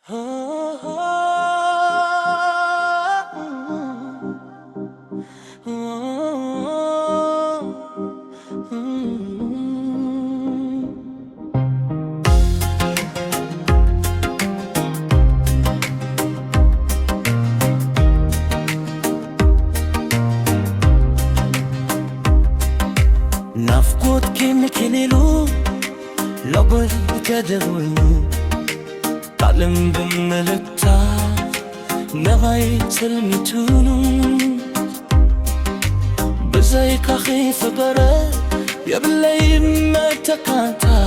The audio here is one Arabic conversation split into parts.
ናፍቆት ከመከለሉ ለበል ከደወሉ ጣልም ብመለታ ነባይ ሰልሚቱኑ بزي كاخي فقرة يبلي ما تقاطع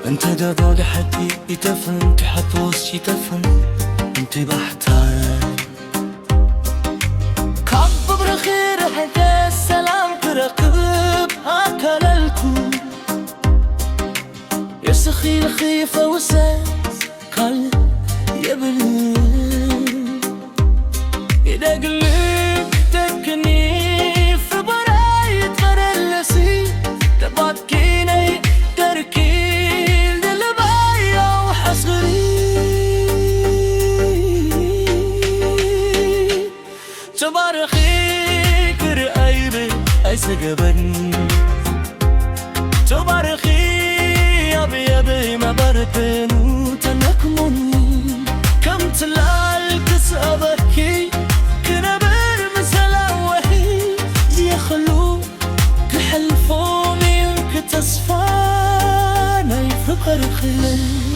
انت دابا لحدي يتفن تحفوز يتفن انت بحتاج كعب برخير حدا السلام ترقب هاكللكو يسخي الخيفة وساس قال يبلي إذا قلب تكني تبارخي كرأيبي أي سجبن تبارخي يبي يبي ما برتنو تنكمن كم تلالك سأبكي كنبر مسلا وحي يخلو كحلفوني كتصفاني فقر خلي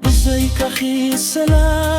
بزيك أخي السلام